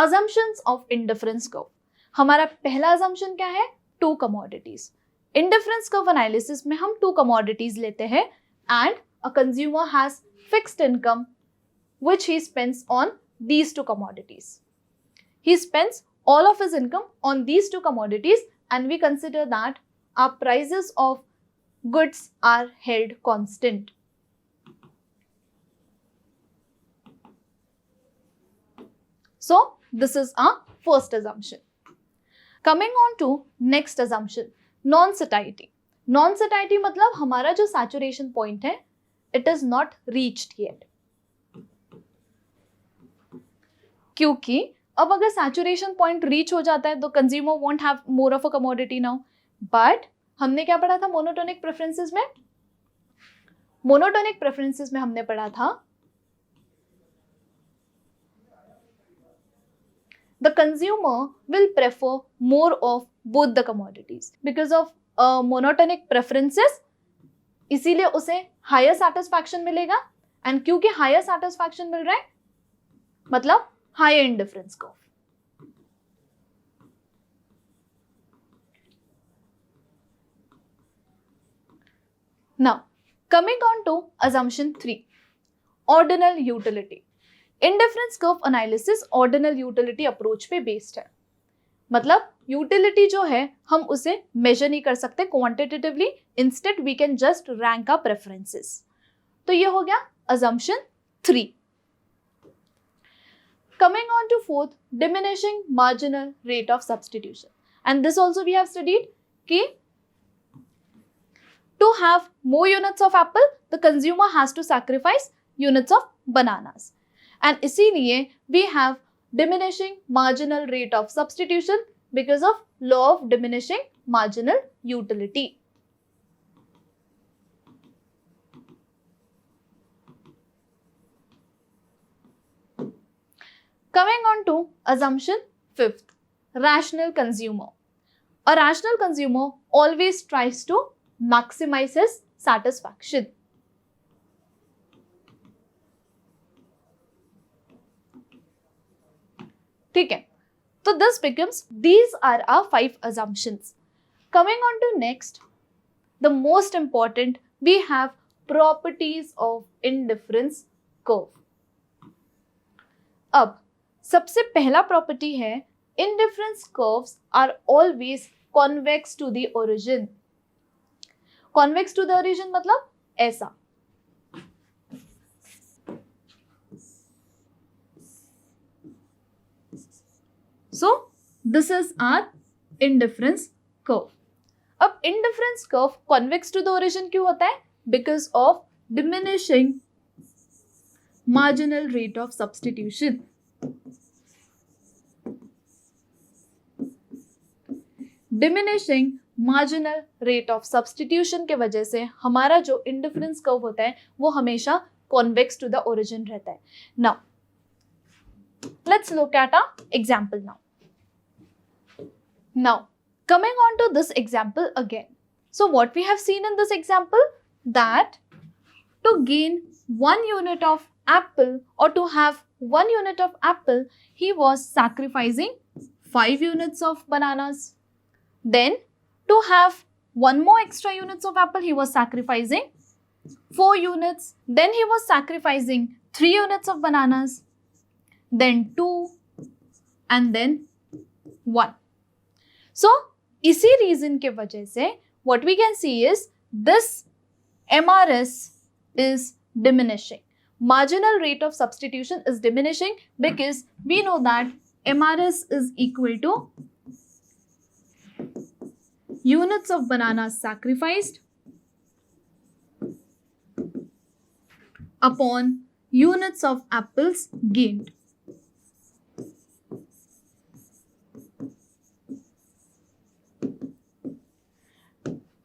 assumptions of indifference curve. हमारा पहला assumption क्या है? 2 commodities. Indifference curve analysis में हम 2 commodities लेते हैं and a consumer has fixed income which he spends on these 2 commodities. He spends all of his income on these 2 commodities and we consider that our prices of goods are held constant. So this is our first assumption. Coming on to next assumption, non-satiety. Non-satiety मतलब हमारा जो saturation point है, it is not reached yet. क्योंकि अब अगर saturation point reach हो जाता है तो consumer won't have more of a commodity now. But हमने क्या पढ़ा था monotonic preferences में? Monotonic preferences में हमने पढ़ा था the consumer will prefer more of both the commodities because of monotonic preferences. इसीलिए उसे higher satisfaction मिलेगा and क्योंकि higher satisfaction मिल रहा है मतलब higher indifference curve. Now coming on to assumption 3, ordinal utility. Indifference curve analysis ordinal utility approach पे based है. मतलब यूटिलिटी जो है हम उसे मेजर नहीं कर सकते quantitatively, instead we can just rank our preferences. तो ये हो गया assumption 3. Coming on to fourth, diminishing marginal rate of substitution. And this also we have studied कि to have more units of apple, the consumer has to sacrifice units of bananas. And इसीलिए we have diminishing marginal rate of substitution because of law of diminishing marginal utility. Coming on to assumption 5th, rational consumer. A rational consumer always tries to maximize his satisfaction. ठीक है, तो this becomes, these are our 5 assumptions. Coming on to next, the most important, we have properties of indifference curve. अब सबसे पहला property है indifference curves are always convex to the origin. Convex to the origin मतलब ऐसा. So this is our indifference curve. अब indifference curve convex to the origin क्यों होता है? Because of diminishing marginal rate of substitution. Diminishing marginal rate of substitution के वजह से हमारा जो indifference curve होता है वो हमेशा convex to the origin रहता है. Now let's look at an example now. Now, coming on to this example again. So what we have seen in this example, that to gain 1 unit of apple or to have 1 unit of apple, he was sacrificing 5 units of bananas. Then to have 1 more extra units of apple, he was sacrificing 4 units. Then he was sacrificing 3 units of bananas. Then 2 and then 1. So, इसी reason के वजह से what we can see is this MRS is diminishing. Marginal rate of substitution is diminishing because we know that MRS is equal to units of bananas sacrificed upon units of apples gained.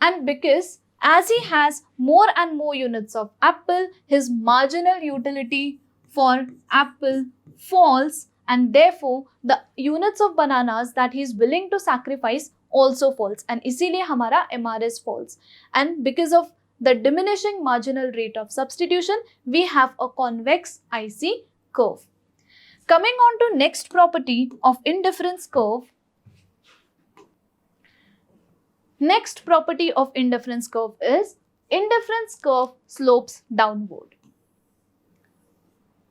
And because as he has more and more units of apple, his marginal utility for apple falls, and therefore the units of bananas that he is willing to sacrifice also falls, and इसीलिए हमारा MRS falls. And because of the diminishing marginal rate of substitution, we have a convex IC curve. Coming on to next property of indifference curve. Next property of indifference curve is indifference curve slopes downward.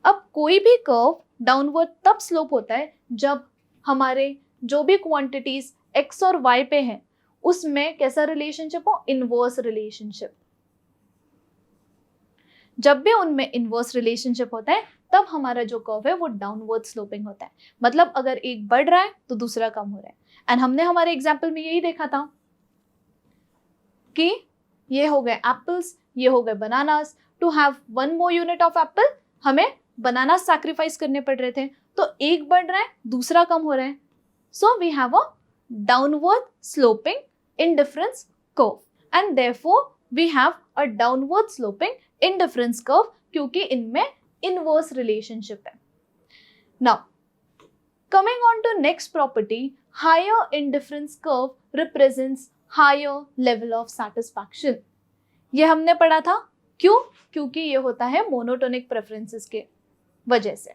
अब कोई भी curve downward तब slope होता है जब हमारे जो भी क्वांटिटीज x और y पे हैं उसमें कैसा रिलेशनशिप हो, इनवर्स रिलेशनशिप। जब भी उनमें इनवर्स रिलेशनशिप होता है तब हमारा जो कर्व है वो डाउनवर्ड स्लोपिंग होता है। मतलब अगर एक बढ़ रहा है तो दूसरा कम हो रहा है। एंड हमने हमारे एग्जाम्पल में यही देखा था कि ये हो गए एप्पल्स, ये हो गए bananas. To have one more unit of apple हमें बनाना सैक्रिफाइस करने पड़ रहे थे, तो एक बढ़ रहा है दूसरा कम हो रहा है। So we have a downward sloping indifference curve and therefore we have a downward sloping indifference curve क्योंकि इनमें inverse relationship है। Now coming on to next property, higher indifference curve represents higher level of satisfaction। ये हमने पढ़ा था, क्यों? क्योंकि ये होता है monotonic preferences के वजह से।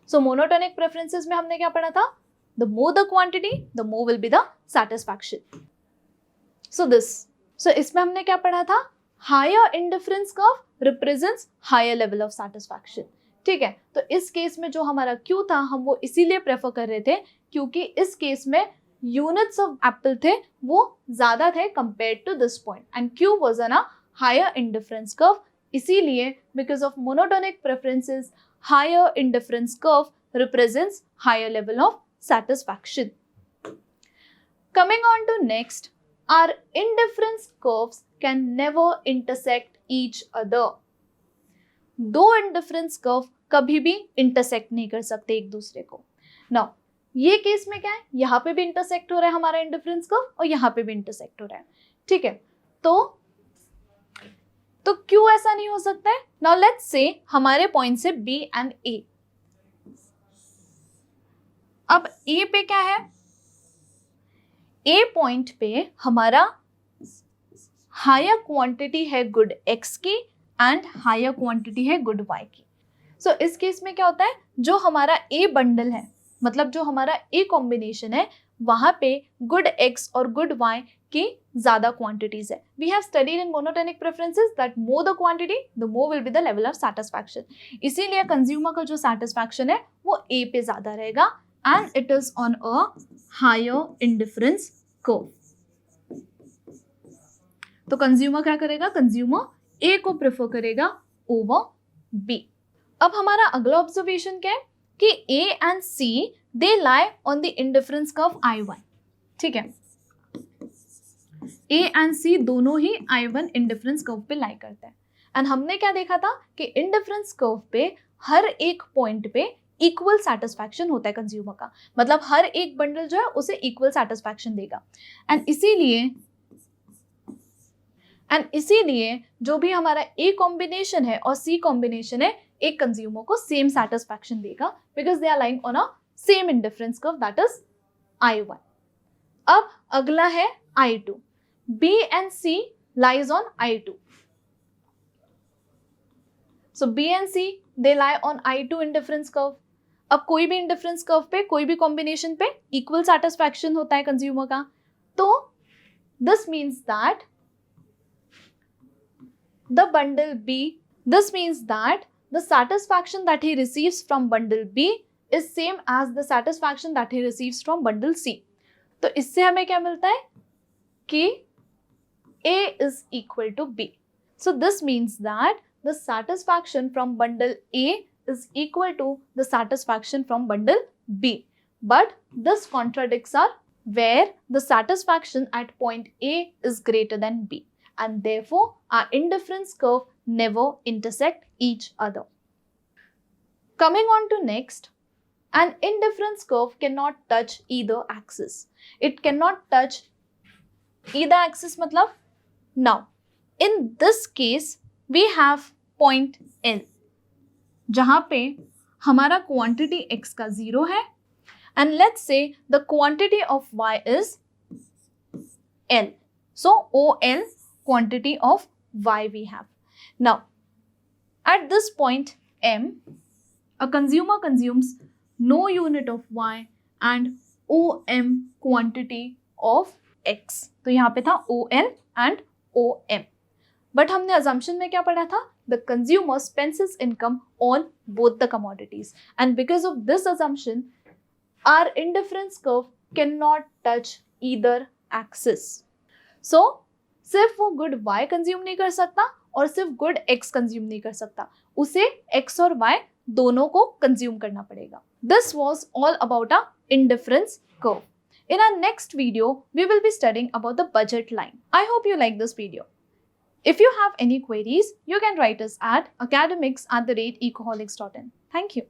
So monotonic preferences में हमने क्या पढ़ा था? The more the quantity, the more will be the satisfaction. So इसमें हमने क्या पढ़ा था? Higher indifference curve represents higher level of satisfaction. ठीक है, तो इस केस में जो हमारा Q था हम वो इसीलिए प्रेफर कर रहे थे क्योंकि इस केस में यूनिट्स ऑफ एप्पल थे वो ज्यादा थे compared to this point and Q was on a higher indifference curve। इसीलिए because of monotonic preferences, higher indifference curve represents higher level of satisfaction. Coming on to next, our indifference curves can never intersect each other. दो indifference curve कभी भी intersect नहीं कर सकते एक दूसरे को। Now, ये केस में क्या है? यहाँ पे भी intersect हो रहा है हमारा indifference curve और यहाँ पे भी intersect हो रहा है। ठीक है, तो क्यों ऐसा नहीं हो सकता है? Now let's say हमारे पॉइंट से B and A। अब A पे क्या है? A पॉइंट पे हमारा हायर क्वांटिटी है गुड X की एंड हायर क्वांटिटी है गुड Y की। सो इस केस में क्या होता है, जो हमारा A बंडल है, मतलब जो हमारा A कॉम्बिनेशन है, वहां पे गुड X और गुड Y की ज्यादा क्वांटिटीज है। We have studied in monotonic preferences that more the quantity the more will be the level of satisfaction. इसीलिए कंज्यूमर का जो सैटिस्फैक्शन है वो A पे ज्यादा रहेगा and it is on a higher indifference curve। तो कंज्यूमर क्या करेगा? कंज्यूमर A को प्रेफर करेगा ओवर B। अब हमारा अगला ऑब्जर्वेशन क्या है कि A and C they lie on the indifference curve I1। ठीक है, A and C दोनों ही I1 indifference curve पे लाई करते हैं। एंड हमने क्या देखा था कि indifference curve पे हर एक पॉइंट पे इक्वल सेटिस्फैक्शन होता है कंज्यूमर का, मतलब हर एक बंडल जो है उसे इक्वल सेटिस्फैक्शन देगा। एंड इसीलिए जो भी हमारा A कॉम्बिनेशन है और C कॉम्बिनेशन है एक कंज्यूमर को सेम सेटिस्फैक्शन देगा because they are lying on a same indifference curve that is I1। अब अगला है I2। B and C lies on I2। So B and C they lie on I2 indifference curve। अब कोई भी indifference curve पे कोई भी combination पे इक्वल सैटिस्फैक्शन होता है कंज्यूमर का, तो this means that the bundle B, this means that the satisfaction that he receives from bundle B is same as the satisfaction that he receives from bundle C। तो इससे हमें क्या मिलता है कि A is equal to B। So this means that the satisfaction from bundle A is equal to the satisfaction from bundle B. But this contradicts our where the satisfaction at point A is greater than B, and therefore our indifference curve never intersect each other. Coming on to next, an indifference curve cannot touch either axis. It cannot touch either axis matlab, now in this case we have point L जहां पे हमारा quantity x का 0 है and let's say the quantity of y is L। So OL quantity of y we have। Now At this point M, a consumer consumes no unit of Y and OM quantity of X. तो यहाँ पे था ON and OM. But हमने assumption में क्या पढ़ा था? The consumer spends his income on both the commodities. And because of this assumption, our indifference curve cannot touch either axis. So, सिर्फ वो गुड Y कंज्यूम नहीं कर सकता और सिर्फ गुड X कंज्यूम नहीं कर सकता, उसे X और Y दोनों को कंज्यूम करना पड़ेगा. This was all about our indifference curve. In our next video, we will be studying about the budget line. I hope you like this video. If you have any queries, you can write us at academics@ecoholics.in. Thank you.